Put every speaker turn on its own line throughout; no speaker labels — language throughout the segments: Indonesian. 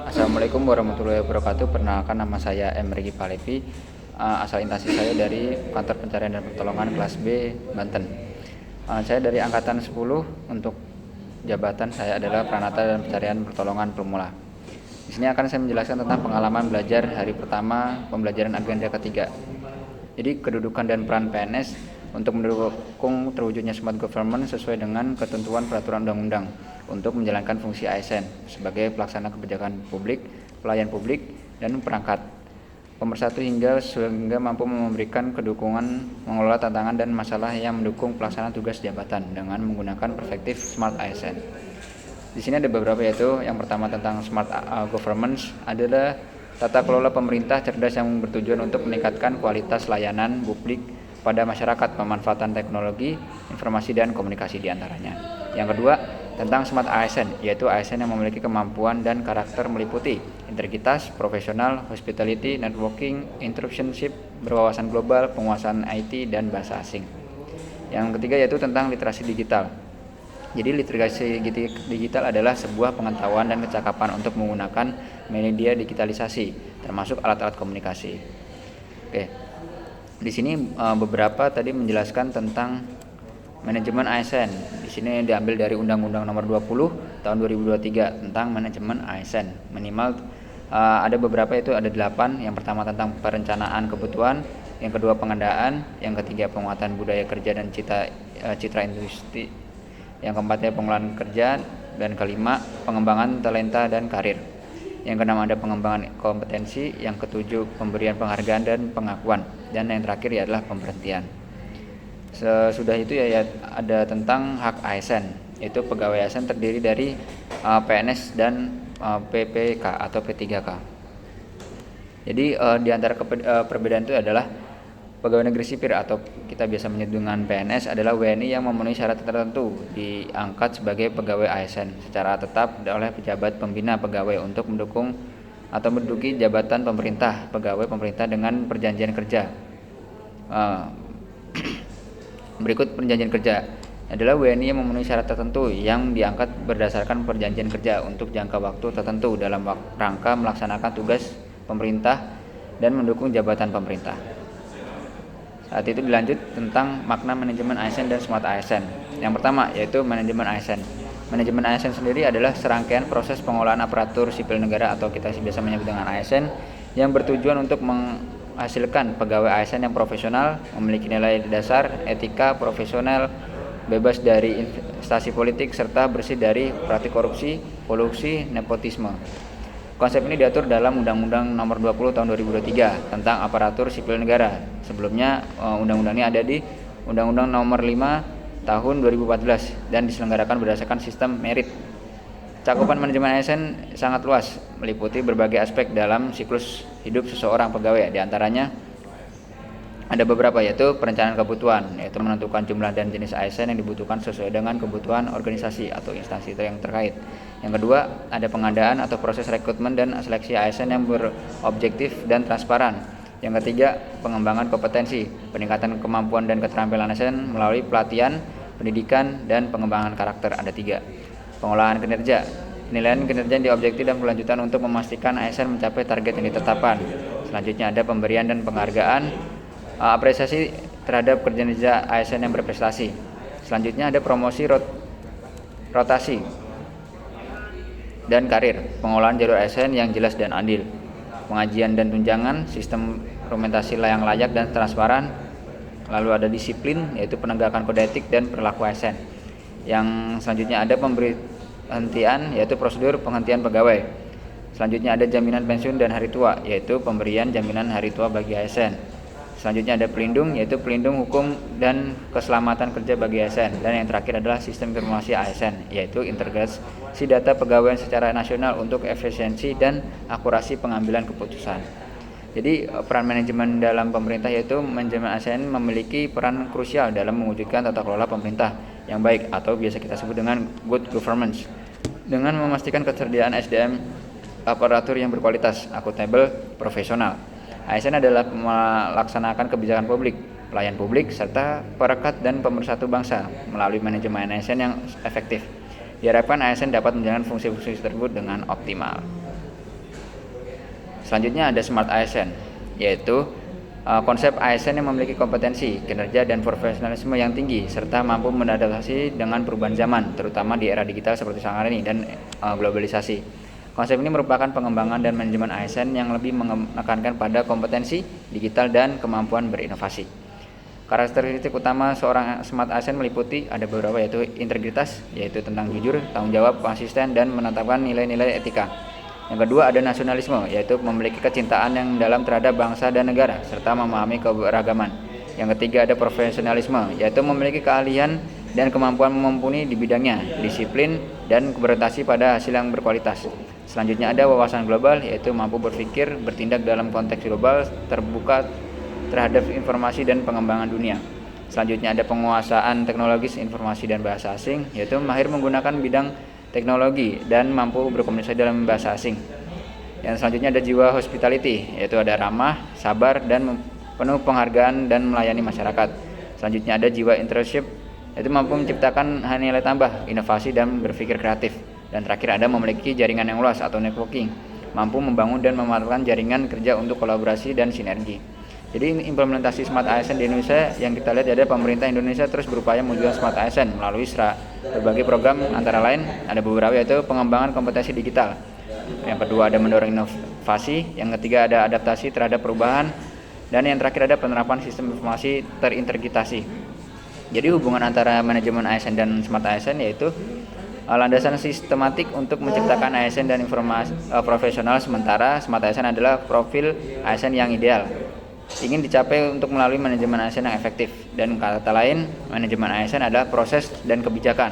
Assalamualaikum warahmatullahi wabarakatuh. Perkenalkan, nama saya M. Regi Palevi. Asal instansi saya dari Kantor Pencarian dan Pertolongan kelas B, Banten. Saya dari angkatan 10. Untuk jabatan saya adalah Pranata dan Pencarian Pertolongan Pemula. Di sini akan saya menjelaskan tentang pengalaman belajar hari pertama pembelajaran agenda ketiga. Jadi kedudukan dan peran PNS untuk mendukung terwujudnya smart government sesuai dengan ketentuan peraturan undang-undang untuk menjalankan fungsi ASN sebagai pelaksana kebijakan publik, pelayan publik, dan perangkat pemersatu sehingga mampu memberikan kedukungan mengelola tantangan dan masalah yang mendukung pelaksanaan tugas jabatan dengan menggunakan perspektif smart ASN. Di sini ada beberapa, yaitu yang pertama tentang smart governance adalah tata kelola pemerintah cerdas yang bertujuan untuk meningkatkan kualitas layanan publik pada masyarakat, pemanfaatan teknologi, informasi dan komunikasi diantaranya. Yang kedua, tentang smart ASN, yaitu ASN yang memiliki kemampuan dan karakter meliputi integritas, profesional, hospitality, networking, entrepreneurship, berwawasan global, penguasaan IT, dan bahasa asing. Yang ketiga yaitu tentang literasi digital. Jadi literasi digital adalah sebuah pengetahuan dan kecakapan untuk menggunakan media digitalisasi, termasuk alat-alat komunikasi. Oke. Di sini beberapa tadi menjelaskan tentang manajemen ASN. Di sini diambil dari Undang-Undang Nomor 20 Tahun 2023 tentang manajemen ASN. Minimal ada beberapa, itu ada 8. Yang pertama tentang perencanaan kebutuhan, yang kedua pengadaan, yang ketiga penguatan budaya kerja dan citra industri, yang keempatnya pengelolaan kerja, dan kelima pengembangan talenta dan karir. Yang keenam ada pengembangan kompetensi, yang ketujuh pemberian penghargaan dan pengakuan, dan yang terakhir adalah pemberhentian. Sesudah itu ya ada tentang hak ASN, yaitu pegawai ASN terdiri dari PNS dan PPK atau P3K. Jadi di antara perbedaan itu adalah pegawai negeri sipil atau kita biasa menyebut dengan PNS adalah WNI yang memenuhi syarat tertentu diangkat sebagai pegawai ASN secara tetap oleh pejabat pembina pegawai untuk mendukung atau menduduki jabatan pegawai pemerintah dengan perjanjian kerja. Berikut perjanjian kerja adalah WNI yang memenuhi syarat tertentu yang diangkat berdasarkan perjanjian kerja untuk jangka waktu tertentu dalam rangka melaksanakan tugas pemerintah dan mendukung jabatan pemerintah. Saat itu dilanjut tentang makna manajemen ASN dan smart ASN. Yang pertama yaitu manajemen ASN. Manajemen ASN sendiri adalah serangkaian proses pengolahan aparatur sipil negara atau kita biasa menyebut dengan ASN yang bertujuan untuk menghasilkan pegawai ASN yang profesional, memiliki nilai dasar, etika, profesional, bebas dari investasi politik, serta bersih dari praktik korupsi, kolusi, nepotisme. Konsep ini diatur dalam Undang-Undang Nomor 20 Tahun 2023 tentang aparatur sipil negara. Sebelumnya undang-undang ini ada di Undang-Undang Nomor 5 Tahun 2014 dan diselenggarakan berdasarkan sistem merit. Cakupan manajemen ASN sangat luas, meliputi berbagai aspek dalam siklus hidup seseorang pegawai. Di antaranya ada beberapa, yaitu perencanaan kebutuhan, yaitu menentukan jumlah dan jenis ASN yang dibutuhkan sesuai dengan kebutuhan organisasi atau instansi yang terkait. Yang kedua, ada pengadaan atau proses rekrutmen dan seleksi ASN yang berobjektif dan transparan. Yang ketiga, pengembangan kompetensi, peningkatan kemampuan dan keterampilan ASN melalui pelatihan, pendidikan, dan pengembangan karakter. Ada 3. Pengolahan kinerja, penilaian kinerja yang diobjektif dan kelanjutan untuk memastikan ASN mencapai target yang ditetapkan. Selanjutnya ada pemberian dan penghargaan, apresiasi terhadap kinerja ASN yang berprestasi. Selanjutnya ada promosi, rotasi, dan karir, pengolahan jalur ASN yang jelas dan adil, pengajian dan tunjangan, sistem implementasi yang layak dan transparan. Lalu ada disiplin, yaitu penegakan kode etik dan perilaku ASN. Yang selanjutnya ada pemberhentian, yaitu prosedur penghentian pegawai. Selanjutnya ada jaminan pensiun dan hari tua, yaitu pemberian jaminan hari tua bagi ASN. Selanjutnya ada pelindung, yaitu pelindung hukum dan keselamatan kerja bagi ASN. Dan yang terakhir adalah sistem informasi ASN, yaitu integrasi data pegawai secara nasional untuk efisiensi dan akurasi pengambilan keputusan. Jadi peran manajemen dalam pemerintah, yaitu manajemen ASN memiliki peran krusial dalam mewujudkan tata kelola pemerintah yang baik atau biasa kita sebut dengan good governance, dengan memastikan ketersediaan SDM aparatur yang berkualitas, akuntabel, profesional. ASN adalah melaksanakan kebijakan publik, pelayan publik, serta perekat dan pemersatu bangsa melalui manajemen ASN yang efektif. Diharapkan ASN dapat menjalankan fungsi-fungsi tersebut dengan optimal. Selanjutnya ada Smart ASN, yaitu konsep ASN yang memiliki kompetensi, kinerja, dan profesionalisme yang tinggi serta mampu beradaptasi dengan perubahan zaman, terutama di era digital seperti sekarang ini dan globalisasi. Konsep ini merupakan pengembangan dan manajemen ASN yang lebih menekankan pada kompetensi digital dan kemampuan berinovasi. Karakteristik utama seorang Smart ASN meliputi ada beberapa, yaitu integritas, yaitu tentang jujur, tanggung jawab, konsisten, dan menetapkan nilai-nilai etika. Yang kedua ada nasionalisme, yaitu memiliki kecintaan yang dalam terhadap bangsa dan negara, serta memahami keberagaman. Yang ketiga ada profesionalisme, yaitu memiliki keahlian dan kemampuan mumpuni di bidangnya, disiplin, dan berorientasi pada hasil yang berkualitas. Selanjutnya ada wawasan global, yaitu mampu berpikir, bertindak dalam konteks global, terbuka terhadap informasi dan pengembangan dunia. Selanjutnya ada penguasaan teknologis informasi dan bahasa asing, yaitu mahir menggunakan bidang teknologi dan mampu berkomunikasi dalam bahasa asing. Yang selanjutnya ada jiwa hospitality, yaitu ada ramah, sabar, dan penuh penghargaan dan melayani masyarakat. Selanjutnya ada jiwa internship, yaitu mampu menciptakan nilai tambah, inovasi, dan berpikir kreatif. Dan terakhir ada memiliki jaringan yang luas atau networking, mampu membangun dan memanfaatkan jaringan kerja untuk kolaborasi dan sinergi. Jadi implementasi Smart ASN di Indonesia yang kita lihat ada pemerintah Indonesia terus berupaya mewujudkan Smart ASN melalui berbagai program, antara lain ada beberapa, yaitu pengembangan kompetensi digital. Yang kedua ada mendorong inovasi, yang ketiga ada adaptasi terhadap perubahan, dan yang terakhir ada penerapan sistem informasi terintegrasi. Jadi hubungan antara manajemen ASN dan Smart ASN yaitu landasan sistematik untuk menciptakan ASN dan informasi profesional, sementara Smart ASN adalah profil ASN yang ideal ingin dicapai untuk melalui manajemen ASN yang efektif. Dan kata lain, manajemen ASN adalah proses dan kebijakan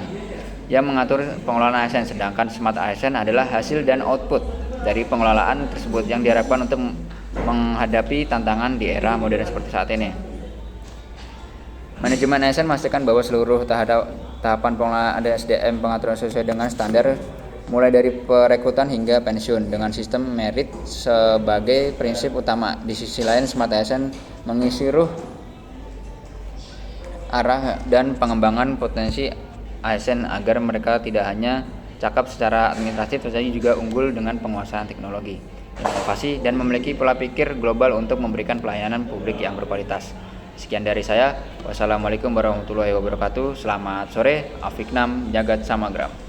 yang mengatur pengelolaan ASN, sedangkan Smart ASN adalah hasil dan output dari pengelolaan tersebut yang diharapkan untuk menghadapi tantangan di era modern seperti saat ini. Manajemen ASN memastikan bahwa seluruh tahapan pengelolaan ada SDM pengaturan sesuai dengan standar, mulai dari perekrutan hingga pensiun, dengan sistem merit sebagai prinsip utama. Di sisi lain, Smart ASN mengisi arah dan pengembangan potensi ASN agar mereka tidak hanya cakap secara administratif, tetapi juga unggul dengan penguasaan teknologi, inovasi, dan memiliki pola pikir global untuk memberikan pelayanan publik yang berkualitas. Sekian dari saya. Wassalamualaikum warahmatullahi wabarakatuh. Selamat sore. Afiknam Jagat Samagram.